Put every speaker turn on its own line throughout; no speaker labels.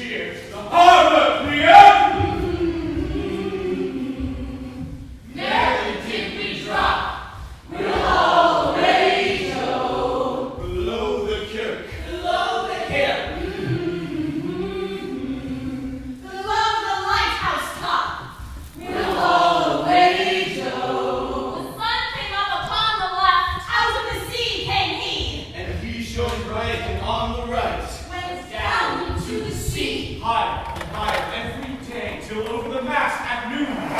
cheer. The harbor clear!
Never did we drop. We'll always go.
Below the kirk.
Below the hill. Below the lighthouse top. We'll always go. The sun came up upon the left. Out of the sea came he.
And he shone bright and on the right.
Went down into the sea.
Higher and higher every day till over the mast at noon.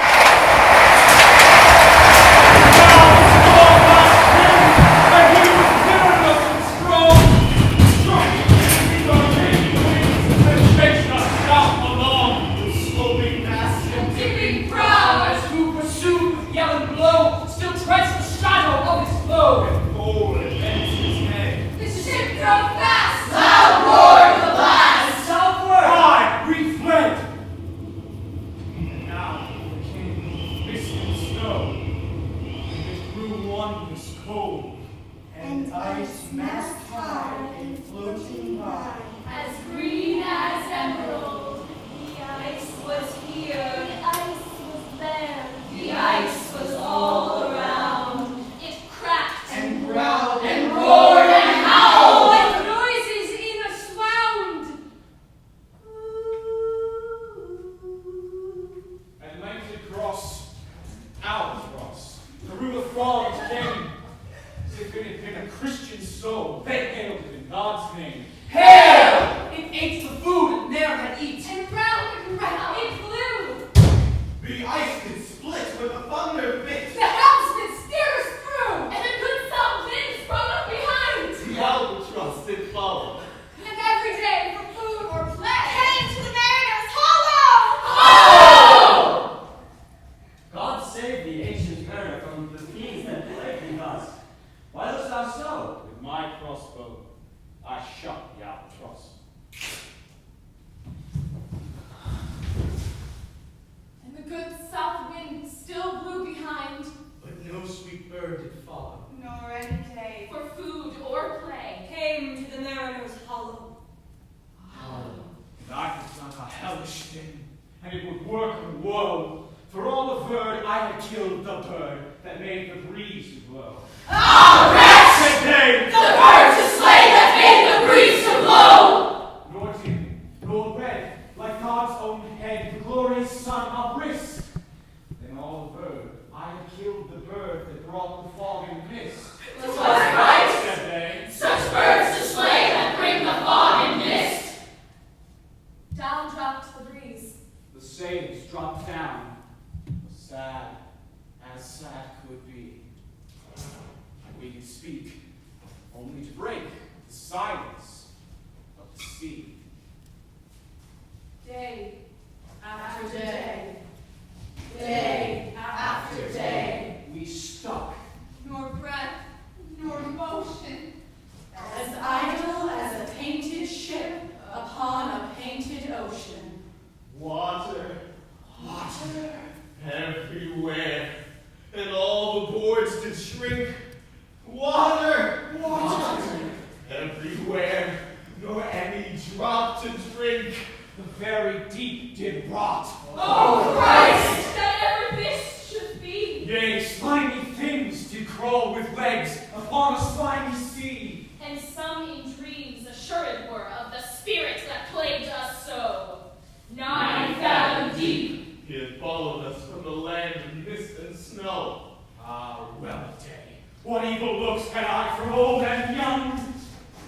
What evil looks had I from old and young?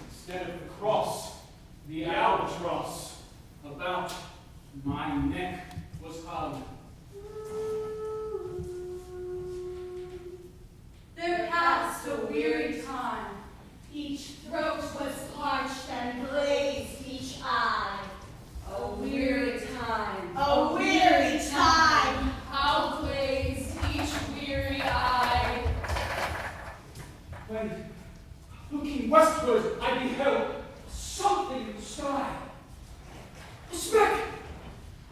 Instead of the cross, the albatross about my neck was hung.
There passed a weary time. Each throat was parched and blazed each eye. A weary time. A weary time. How blazed each weary eye.
When, looking westward, I beheld something in the sky. A speck,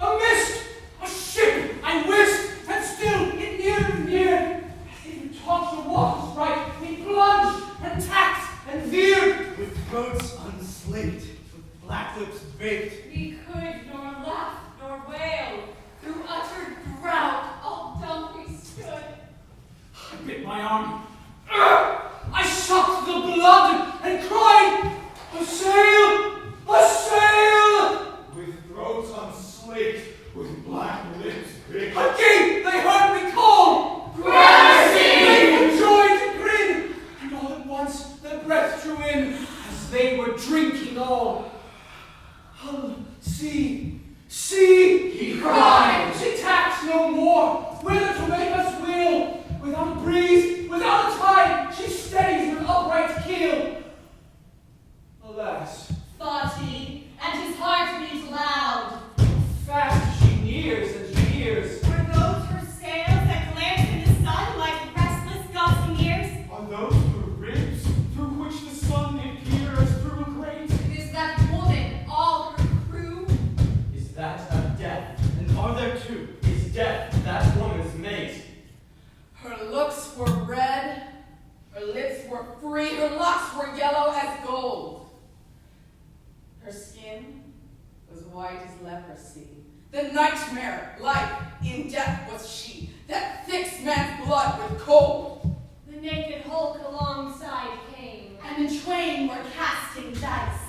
a mist, a ship, I wist, and still it neared and neared. As if it taught the waters right, we plunged and tacked and veered.
With throats unslaked, with
black lips baked.
We could nor laugh nor wail. Through utter drought, all dumb we stood.
I bit my arm. I sucked the blood and cried, "A sail! A sail!" With throats unslaked, with black lips baked. Again they heard me call, "Gramercy!" They joined to grin, and all at once their breath drew in, as they were drinking all. "Oh, see, see!" he cried. "She tacks no more, whither to make us will. Without a breeze, without a tide, she stays with upright keel." Alas,
Thought he, and his heart beat loud.
fast she nears and shears.
Were those her sails that glanced in the sun like restless gossameres?
Are those the ribs through which the sun did peer as through a grate?
Is that woman all her crew?
Is that a death? And are there two? Is death that woman's mate?
Her looks were red, her lips were free, her locks were yellow as gold. Her skin was white as leprosy. The nightmare life in death was she, that fixed man's blood with cold.
The naked Hulk alongside came, and the twain were casting dice.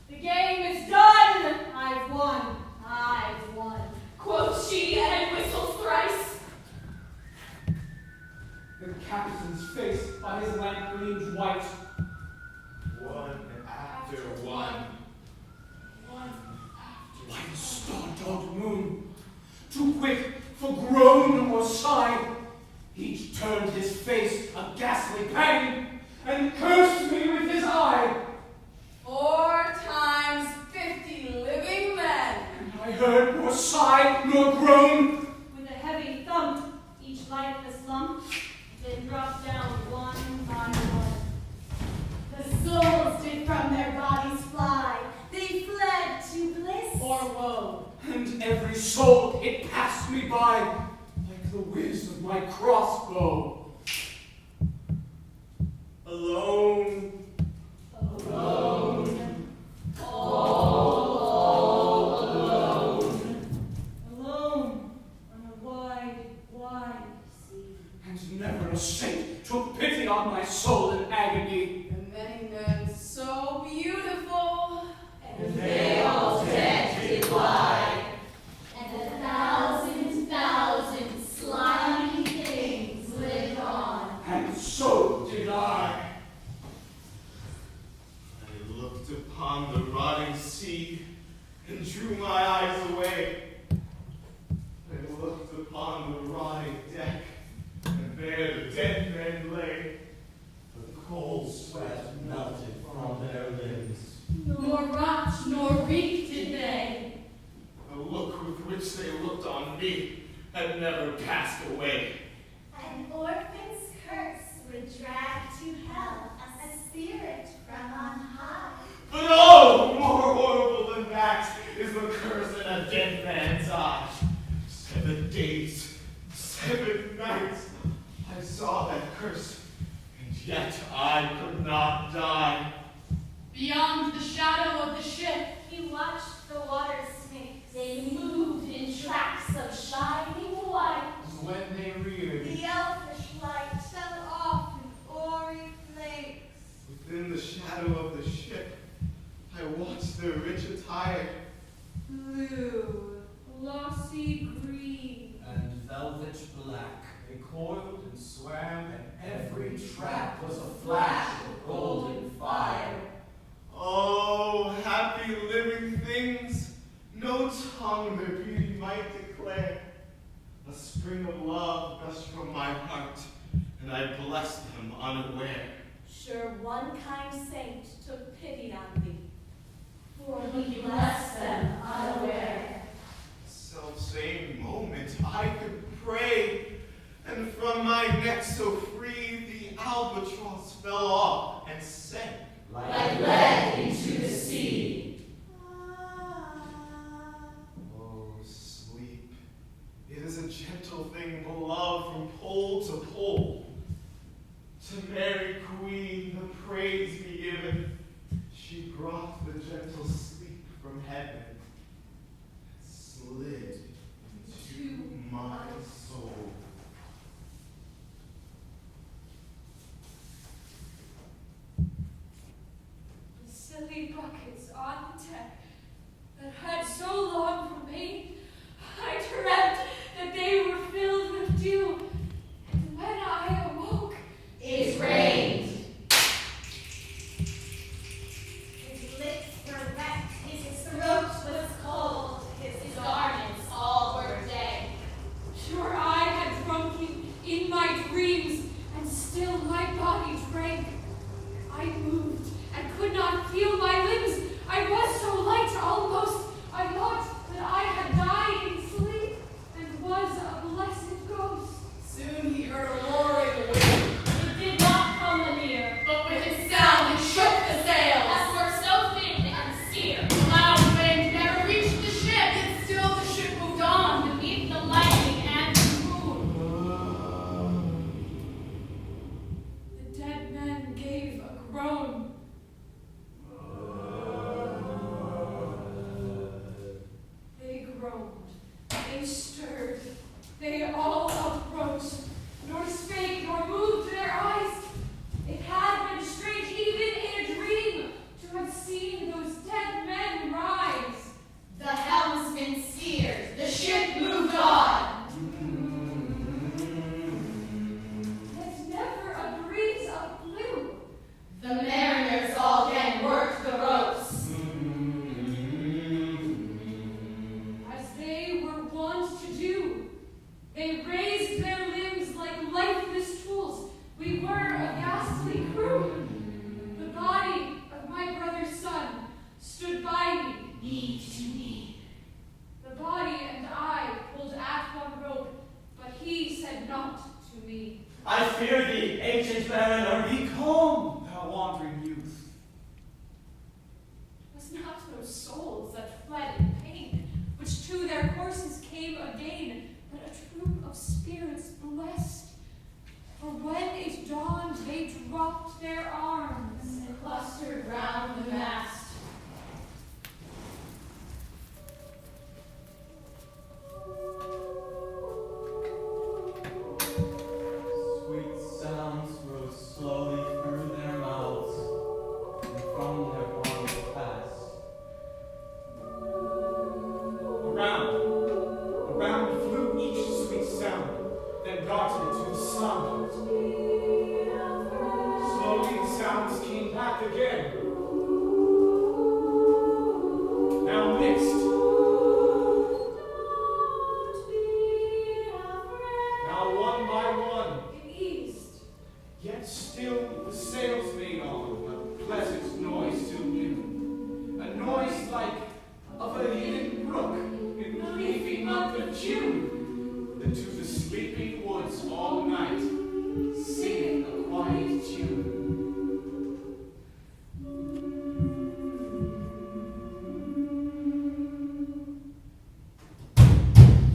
The game is done! I've won, I've won, quoth she, and whistled thrice.
The captain's face by his lamp gleamed white.
One after one.
Like a star-dogged moon, too quick for groan or sigh. Each turned his face a ghastly pang, and cursed me with his eye.
4 times 50 living men.
And I heard nor sigh nor groan.
With a heavy thump, each lifeless lump, then dropped down one by one. The souls did from their bodies fly. They fled to bliss
Or woe.
And every soul it passed me by, like the whiz of my crossbow.
Alone.
alone, all alone, alone on a wide, wide sea.
And never a saint took pity on my soul in agony.
And many men so beautiful.
And
they all dead did lie.
And 1,000 slimy things lived on.
And so did I.
I looked upon the rotting sea and drew my eyes away. I looked upon the rotting deck, and there the dead men lay. The cold sweat melted from their limbs.
Nor rot nor reek did they.
The look with which they looked on me had never passed away.
An orphan's curse would drag to hell a spirit from on high.
But oh, more horrible than that is the curse in a dead man's eye. 7 days, 7 nights, I saw that curse, and yet I could not die.
Beyond the shadow of the ship,
He watched the water snakes. They moved in tracks of shining white.
When they reared,
The elfish light fell off in hoary flakes.
Within the shadow of the ship, I watched their rich attire.
blue, glossy green,
And velvet black, they coiled and swam, and every track was a flash of golden fire.
Oh, happy living things, no tongue their beauty might declare. A spring of love gushed from my heart, and I blessed them unaware.
Sure, one kind saint took pity on thee,
for he blessed them unaware.
Self-same moment I could pray, and from my neck so free the albatross fell off and sank.
Like lead into the sea.
Oh, sleep, it is a gentle thing beloved from pole to pole. To Mary Queen the praise be given, she brought the gentle sleep. heaven slid into my soul.
The silly buckets on deck that had so long remained, I dreamt that they were filled with dew, and when I awoke,
It rained.
His lips were wet, his throat was cold, his garments all were dead.
sure I had drunk in my dreams, and still my body drank. I moved and could not feel my limbs. I was so light almost. I thought that I had died in sleep and was a blessed ghost.
Soon he heard a roaring wind,
It did not come anear.
but with its sound it shook the sails.
That were so thin and sere.
The loud wind never reached the ship, yet still the ship moved on.
Beneath the lightning and the moon.
The dead men gave a groan. They groaned, they stirred, they all uprose, nor spake nor moved their eyes. It had been strange even in a dream to have seen those dead men rise.
The helmsman steered. The ship moved on.
Yet never a breeze blew.
The mariners all again worked the ropes.
As they were wont to do, they raised their limbs like lifeless tools. We were a ghastly crew. The body of my brother's son stood by me, knee to knee. The body and I pulled at one rope, but he said naught to me.
I fear thee, ancient mariner, be calm, thou wandering youth.
Was not those souls that fled in pain, which to their courses came again, but a troop of spirits blessed? For when it dawned, they dropped their arms
And clustered round the mast.
Sweet sounds rose slowly through their mouths, and from their bodies passed.
Around flew each sweet sound, then darted into the sun. Slowly the sounds came back again. Now mixed, now one by one,
it eased.
yet still the sails made on a pleasant noise till noon. A noise like of a hidden brook in the leafy month of June, that to the sleeping woods all night singing a quiet tune.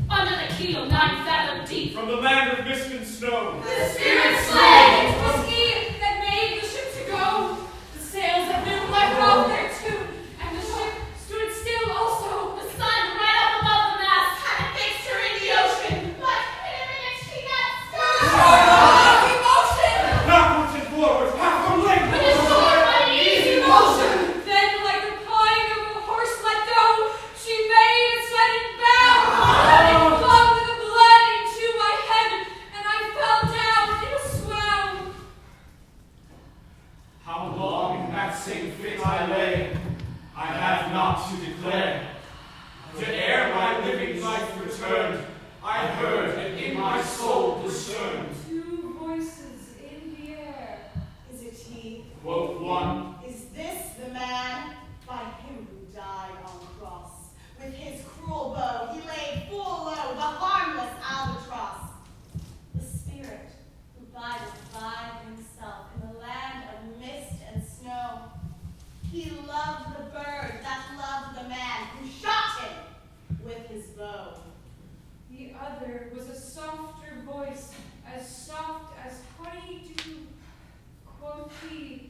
Under the keel, 9 fathom deep.
From the land of mist and snow,
The spirit slay.
It was he that made the ship to go. The sails had been left off their tune, and the ship stood still also.
The sun right up above the mast had a fixture in the ocean. But in a minute she got stirred.
Emotion!
backwards and forwards, half a length.
With a short, uneasy motion.
Then, like the pawing of a horse let go, she made a sudden bound. And it flung the blood into my head, and I fell down in a swoon.
How long in that same fit I lay, I have not to declare. To ere my living life returned, I heard and in my soul discerned.
Two voices in the air.
Is it he?
Quoth one,
Is this the man? By him who died on the cross. With his cruel bow he laid full low the harmless albatross. The spirit who bideth by himself in the land of mist and snow. He loved the bird that loved the man who shot him with his bow.
The other was a softer voice, as soft as honey dew. Quoth he,